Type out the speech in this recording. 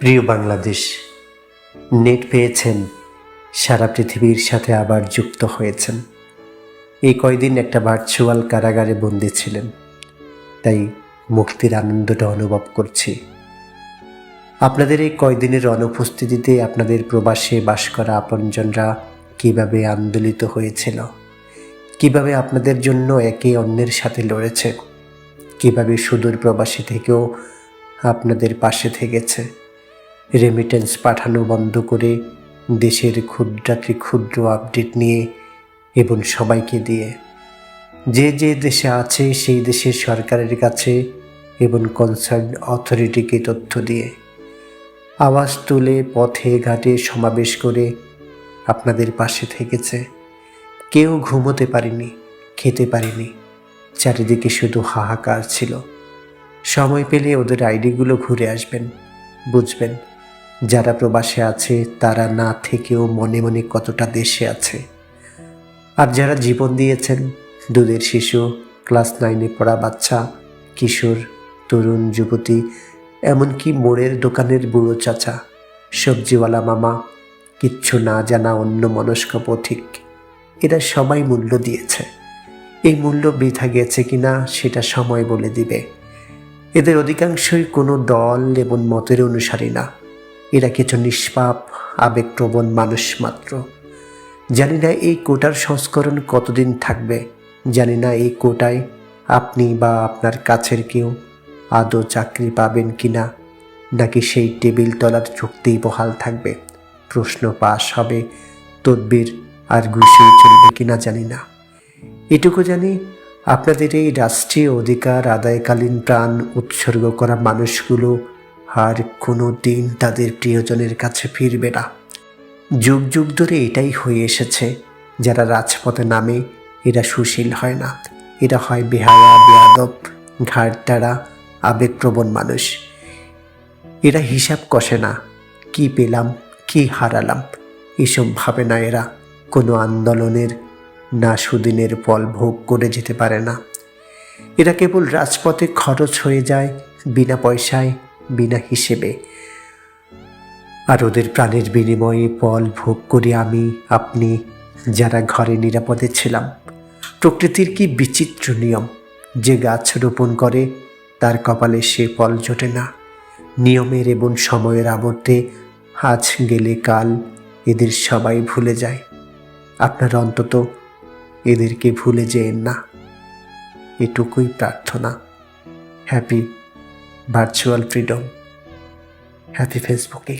প্রিয় বাংলাদেশ, নেট পেয়েছেন, সারা পৃথিবীর সাথে আবার যুক্ত হয়েছেন। এই কয়দিন একটা ভার্চুয়াল কারাগারে বন্দী ছিলেন, তাই মুক্তির আনন্দটা অনুভব করছি। আপনাদের এই কয়দিনের অনুপস্থিতিতে আপনাদের প্রবাসে বাস করা আপনজনরা কীভাবে আন্দোলিত হয়েছিল, কিভাবে আপনাদের জন্য একে অন্যের সাথে লড়েছে, কিভাবে সুদূর প্রবাসী থেকেও আপনাদের পাশে থেকেছে, রেমিটেন্স পাঠানো বন্ধ করে দেশের ক্ষুদ্রাতি ক্ষুদ্র আপডেট নিয়ে এবং সবাইকে দিয়ে, যে যে দেশে আছে সেই দেশের সরকারের কাছে এবং কনসার্ন অথরিটিকে তথ্য দিয়ে, আওয়াজ তুলে পথে ঘাটে সমাবেশ করে আপনাদের পাশে থেকেছে। কেউ ঘুমোতে পারেনি, খেতে পারেনি, চারিদিকে শুধু হাহাকার ছিল। সময় পেলে ওদের আইডিগুলো ঘুরে আসবেন, বুঝবেন যারা প্রবাসে আছে তারা না থেকেও মনে মনে কতটা দেশে আছে। আর যারা জীবন দিয়েছেন, দুধের শিশু, ক্লাস 9-এ পড়া বাচ্চা, কিশোর, তরুণ, যুবতী, এমনকি মোড়ের দোকানের বুড়ো চাচা, সবজিওয়ালা মামা, কিচ্ছু না জানা অন্য মনস্ক পথিক, এরা সবাই মূল্য দিয়েছে। এই মূল্য বৃথা গেছে কিনা সেটা সময় বলে দিবে। এদের অধিকাংশই কোনো দল এবং মতের অনুসারী না, এরা কিছু নিষ্পাপ আবেগপ্রবণ মানুষ মাত্র। জানি না এই কোটার সংস্করণ কতদিন থাকবে, জানি না এই কোটায় আপনি বা আপনার কাছের কেউ আদৌ চাকরি পাবেন কিনা, নাকি সেই টেবিল তলার চুক্তি বহাল থাকবে, প্রশ্ন পাস হবে, তদবির আর ঘুষিয়ে চলবে কিনা জানি না। এটুকু জানি, আপনাদের এই রাষ্ট্রীয় অধিকার আদায়কালীন প্রাণ উৎসর্গ করা মানুষগুলো আর কোনো দিন তাদের প্রিয়জনের কাছে ফিরবে না। যুগ যুগ ধরে এটাই হয়ে এসেছে। যারা রাজপথে নামে এরা সুশীল হয় না, এরা হয় বেহায়া, বেয়াদব, ঘাড়তাড়া, আবেগপ্রবণ মানুষ। এরা হিসাব কষে না, কি পেলাম কি হারালাম এসব ভাবে না। এরা কোনো আন্দোলনের না সুদিনের ফল ভোগ করে যেতে পারে না। এরা কেবল রাজপথে খরচ হয়ে যায় বিনা পয়সায়, বিনা হিসেবে। আর ওদের প্রাণের বিনিময়ে ফল ভোগ করি আমি, আপনি, যারা ঘরে নিরাপদে ছিলাম। প্রকৃতির কি বিচিত্র নিয়ম, যে গাছ রোপণ করে তার কপালে সে ফল জোটে না। নিয়মের এবং সময়ের আবর্তে আজ গেলে কাল এদের সবাই ভুলে যায়। আপনারা অন্তত এদেরকে ভুলে যেয়েন না, এটুকুই প্রার্থনা। Happy virtual freedom, happy Facebooking.